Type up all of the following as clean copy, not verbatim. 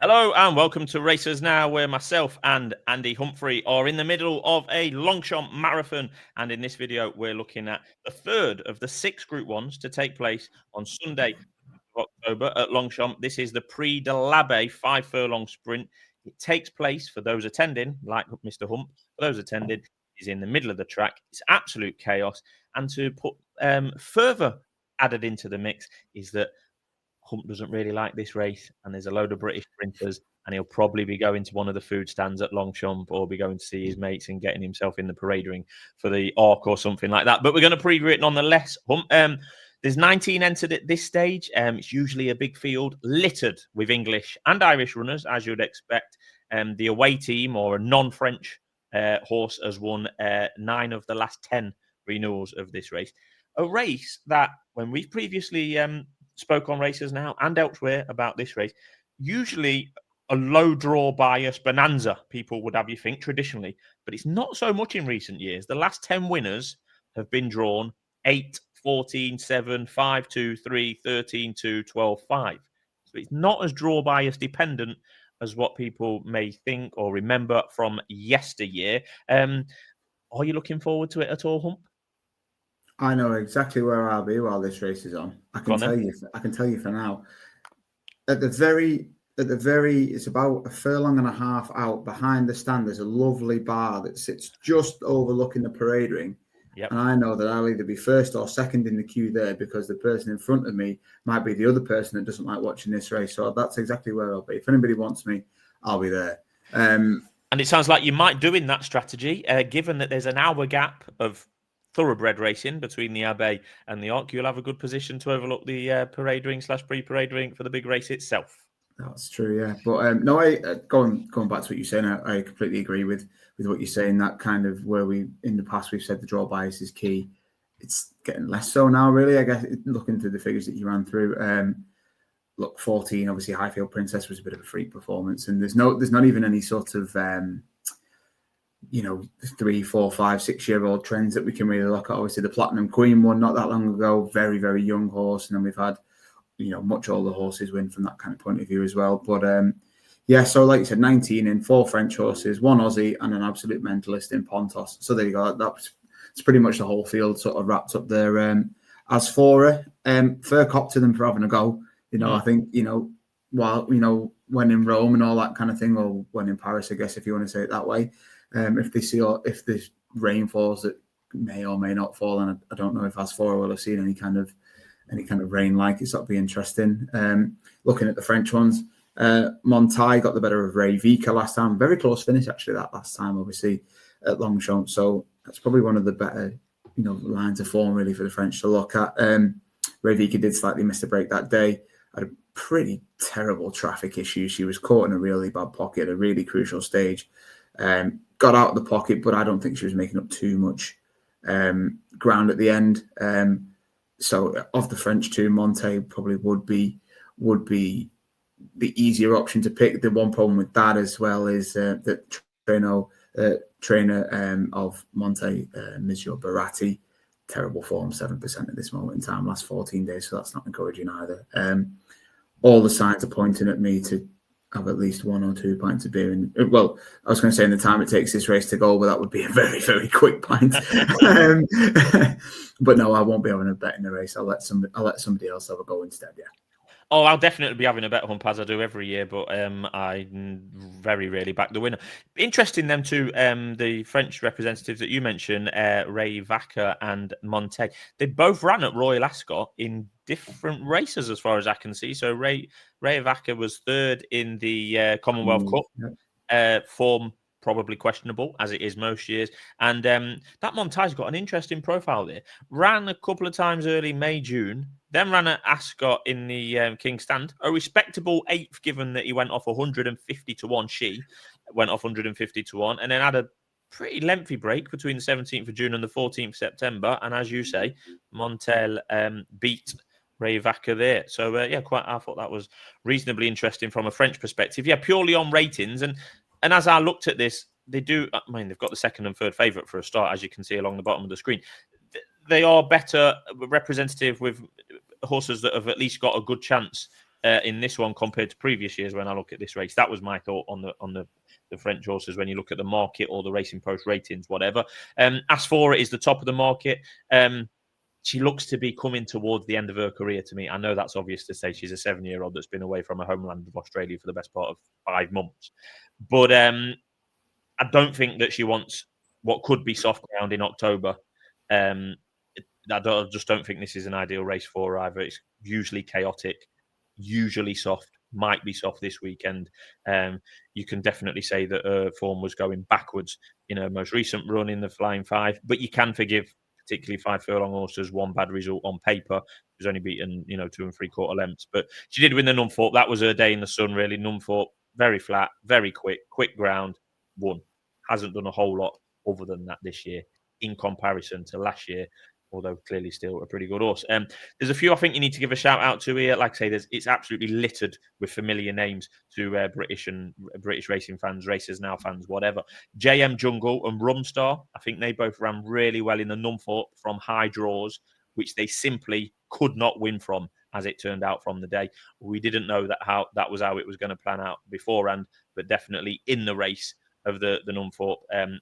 Hello and welcome to Racers Now, where myself and Andy Humphrey are in the middle of a Longchamp marathon. And in this video, we're looking at the third of the 6 Group 1s to take place on Sunday of October at Longchamp. This is the Prix de l'Abbaye 5-furlong sprint. It takes place, for those attending, like Mr. Hump, for those attending, is in the middle of the track. It's absolute chaos. And to put further added into the mix is that Hump doesn't really like this race, and there's a load of British sprinters, and he'll probably be going to one of the food stands at Longchamp or be going to see his mates and getting himself in the parade ring for the Arc or something like that. But we're going to preview it nonetheless. Hump, there's 19 entered at this stage. It's usually a big field littered with English and Irish runners, as you'd expect. The away team, or a non-French horse, has won 9 of the last 10 renewals of this race. A race that, when we've previously spoke on Racers Now and elsewhere about this race, usually a low draw bias bonanza, people would have you think, traditionally, but it's not so much in recent years. The last 10 winners have been drawn 8, 14, 7, 5, 2, 3, 13, 2, 12, 5. So it's not as draw bias dependent as what people may think or remember from yesteryear. Are you looking forward to it at all, Hump? I know exactly where I'll be while this race is on. I can tell you for now. At the very, it's about a furlong and a half out behind the stand. There's a lovely bar that sits just overlooking the parade ring. Yep. And I know that I'll either be first or second in the queue there, because the person in front of me might be the other person that doesn't like watching this race. So that's exactly where I'll be. If anybody wants me, I'll be there. And it sounds like you might do in that strategy, given that there's an hour gap of thoroughbred racing between the Abbaye and the Arc. You'll have a good position to overlook the parade ring / pre-parade ring for the big race itself. That's true, yeah. But no, going back to what you're saying, I completely agree with what you're saying. That kind of where we in the past we've said the draw bias is key. It's getting less so now, really. I guess looking through the figures that you ran through. Look, 14, obviously Highfield Princess was a bit of a freak performance, and there's not even any sort of 3, 4, 5, 6-year-old trends that we can really look at. Obviously, the Platinum Queen won not that long ago, very, very young horse, and then we've had much older horses win from that kind of point of view as well. But so like you said, 19 in, 4 French horses, 1 Aussie, and an absolute mentalist in Pontos. So there you go. That's pretty much the whole field sort of wrapped up there. As for fair cop to them for having a go. I think while when in Rome and all that kind of thing, or when in Paris, I guess, if you want to say it that way. If the rain falls, that may or may not fall, and I don't know if As4 will have seen any kind of rain like it. So that'll be interesting. Looking at the French ones, Montai got the better of Ray Vika last time. Very close finish actually that last time, obviously at Longchamp. So that's probably one of the better lines of form really for the French to look at. Ray Vika did slightly miss the break that day. Had a pretty terrible traffic issue. She was caught in a really bad pocket at a really crucial stage. Got out of the pocket, but I don't think she was making up too much ground at the end. So of the French two, Monte probably would be the easier option to pick. The one problem with that as well is that trainer of Monte, Monsieur Baratti, terrible form, 7% at this moment in time, last 14 days, so that's not encouraging either. All the signs are pointing at me to have at least 1 or 2 pints of beer. Well, I was going to say in the time it takes this race to go, but that would be a very, very quick pint. But no, I won't be having a bet in the race. I'll let somebody else have a go instead. Yeah. Oh, I'll definitely be having a bet, Hump, as I do every year, but I very rarely back the winner. Interesting, them two, the French representatives that you mentioned, Ray Vaca and Monte. They both ran at Royal Ascot in different races, as far as I can see. So Ray Vaca was 3rd in the Commonwealth Cup. Yep. Form probably questionable, as it is most years. And that Monte's got an interesting profile there. Ran a couple of times early May, June. Then ran at Ascot in the King's Stand, a respectable 8th, given that he went off 150 to 1. She went off 150 to 1, and then had a pretty lengthy break between the 17th of June and the 14th of September. And as you say, Montel beat Ray Vaca there. So, I thought that was reasonably interesting from a French perspective. Yeah, purely on ratings. And as I looked at this, they've got the 2nd and 3rd favourite for a start, as you can see along the bottom of the screen. They are better representative with horses that have at least got a good chance in this one compared to previous years when I look at this race. That was my thought on the French horses when you look at the market or the Racing Post ratings, whatever. Asphora is the top of the market. She looks to be coming towards the end of her career to me. I know that's obvious to say. She's a 7-year-old that's been away from her homeland of Australia for the best part of 5 months. But I don't think that she wants what could be soft ground in October. I just don't think this is an ideal race for her either. It's usually chaotic, usually soft, might be soft this weekend. You can definitely say that her form was going backwards in her most recent run in the Flying Five, but you can forgive particularly 5 furlong horses one bad result on paper. She was only beaten, 2 3/4 lengths, but she did win the Numthorpe. That was her day in the sun, really. Numthorpe, very flat, very quick ground, won. Hasn't done a whole lot other than that this year in comparison to last year, although clearly still a pretty good horse. There's a few I think you need to give a shout out to here. Like I say, it's absolutely littered with familiar names to British racing fans, Racers Now fans, whatever. JM Jungle and Rumstar, I think they both ran really well in the Numthorpe from high draws, which they simply could not win from, as it turned out from the day. We didn't know that was how it was going to plan out beforehand, but definitely in the race of the Numthorpe,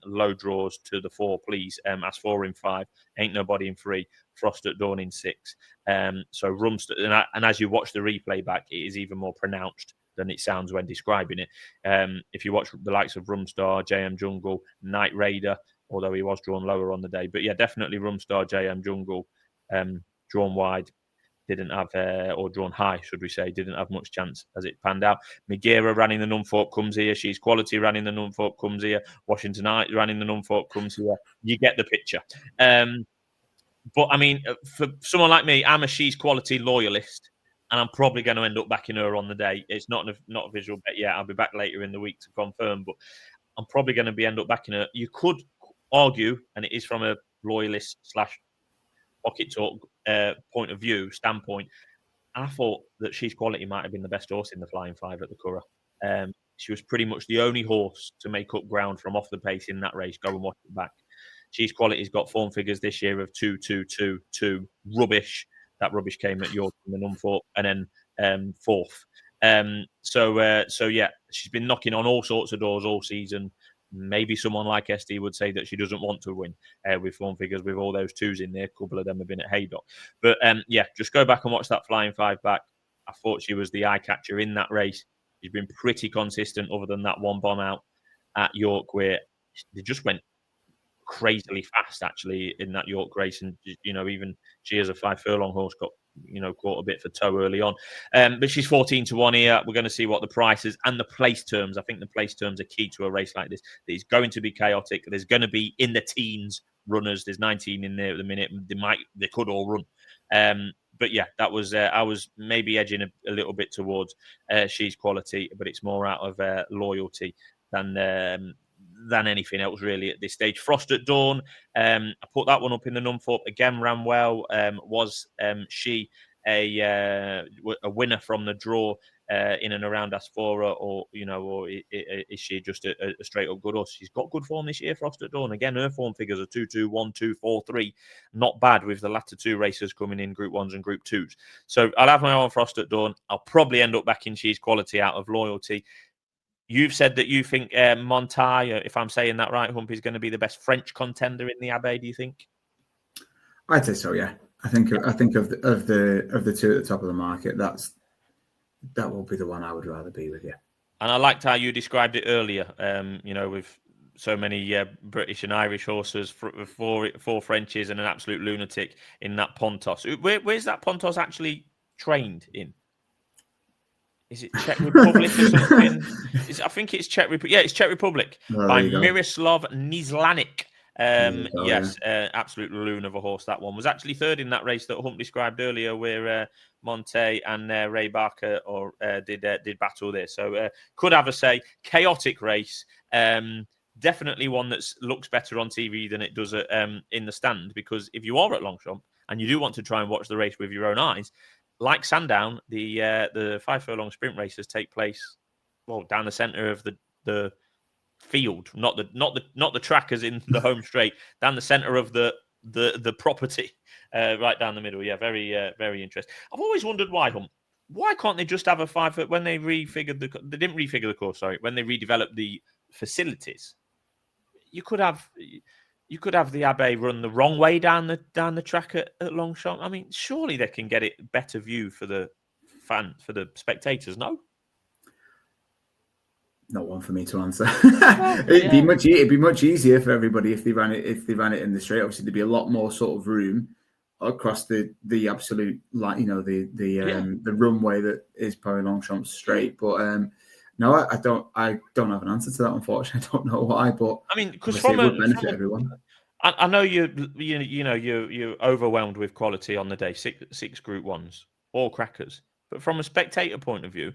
low draws to the 4, please. Asphora in 5, Ain't Nobody in 3, Frost at Dawn in 6. So Rumstar, and as you watch the replay back, it is even more pronounced than it sounds when describing it. If you watch the likes of Rumstar, JM Jungle, Night Raider, although he was drawn lower on the day, but yeah, definitely Rumstar, JM Jungle, drawn wide, didn't have, or drawn high, should we say, didn't have much chance as it panned out. Megera ran in the Numthorpe, comes here. She's Quality ran in the Numthorpe, comes here. Washington Knight ran in the Numthorpe, comes here. You get the picture. But I mean, for someone like me, I'm a She's Quality loyalist, and I'm probably going to end up backing her on the day. It's not a visual bet yet. I'll be back later in the week to confirm, but I'm probably going to end up backing her. You could argue, and it is from a loyalist / pocket talk point of view, standpoint, I thought that She's Quality might have been the best horse in the Flying Five at the Curragh. She was pretty much the only horse to make up ground from off the pace in that race. Go and watch it back. She's Quality's got form figures this year of 2, 2, 2, 2. Rubbish. That rubbish came at York in the Numthorpe, and then 4th. So yeah, she's been knocking on all sorts of doors all season. Maybe someone like SD would say that she doesn't want to win with form figures with all those 2s in there. A couple of them have been at Haydock. But yeah, just go back and watch that Flying Five back. I thought she was the eye catcher in that race. She's been pretty consistent other than that one bomb out at York where they just went crazily fast actually in that York race. And, even she as a 5 furlong horse got, caught a bit for toe early on. But she's 14 to 1 here. We're going to see what the price is and the place terms. I think the place terms are key to a race like this. It's going to be chaotic. There's going to be in the teens runners. There's 19 in there at the minute. They could all run. But yeah, that was I was maybe edging a little bit towards She's Quality, but it's more out of loyalty than anything else really at this stage. Frost at Dawn, I put that one up in the Numthorpe. Again, ran well. Was she a winner from the draw in and around Asphora, or is she just a straight up good horse? She's got good form this year, Frost at Dawn. Again, her form figures are 2, 2, 1, 2, 4, 3. Not bad with the latter 2 races coming in Group 1s and Group 2s. So I'll have my eye on Frost at Dawn. I'll probably end up backing She's Quality out of loyalty. You've said that you think Montaille, if I'm saying that right, Hump, is going to be the best French contender in the Abbaye. Do you think? I'd say so. Yeah, I think of the 2 at the top of the market, that will be the one I would rather be with. You. And I liked how you described it earlier. With so many British and Irish horses, 4 Frenchies, and an absolute lunatic in that Pontos. Where's that Pontos actually trained in? Is it Czech Republic or something? I think it's Czech Republic. Yeah, it's Czech Republic by Miroslav Nislanik. Yes, absolute loon of a horse. That one was actually 3rd in that race that Hump described earlier, where Monte and Ray Barker did battle there. So could have a say. Chaotic race. Definitely one that looks better on TV than it does in the stand, because if you are at Longchamp and you do want to try and watch the race with your own eyes, like Sandown, the 5 furlong sprint races take place down the centre of the field, not the track as in the home straight, down the centre of the property, right down the middle. Yeah, very very interesting. I've always wondered why, Hump. why can't they just have a 5 foot when they refigured they didn't refigure the course, sorry, when they redeveloped the facilities? You could have the Abbaye run the wrong way down the track at Longchamp. I mean, surely they can get it better view for the spectators, no? Not one for me to answer. Well, it'd be much easier for everybody if they ran it in the straight. Obviously, there'd be a lot more sort of room across the absolute, like, you know, the runway that is probably Longchamp straight. But no, I don't have an answer to that, unfortunately. I don't know why, but I mean, because it would benefit everyone. I know you're overwhelmed with quality on the day. Six Group 1s, all crackers. But from a spectator point of view,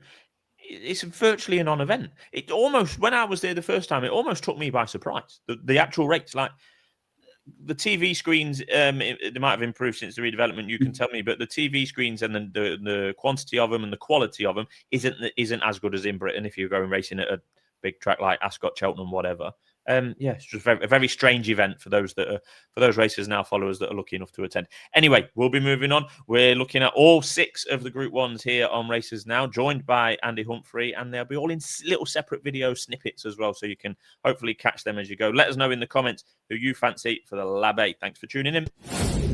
it's virtually a non-event. It almost, when I was there the first time, it almost took me by surprise. The actual rates, like the TV screens, they might have improved since the redevelopment. You can tell me, but the TV screens and the quantity of them and the quality of them isn't as good as in Britain. If you're going racing at a big track like Ascot, Cheltenham, whatever. It's just a very strange event for those racers now, followers that are lucky enough to attend. Anyway, we'll be moving on. We're looking at all 6 of the Group 1s here on Racers Now, joined by Andy Humphrey, and they'll be all in little separate video snippets as well, so you can hopefully catch them as you go. Let us know in the comments who you fancy for the L'Abbaye. Thanks for tuning in.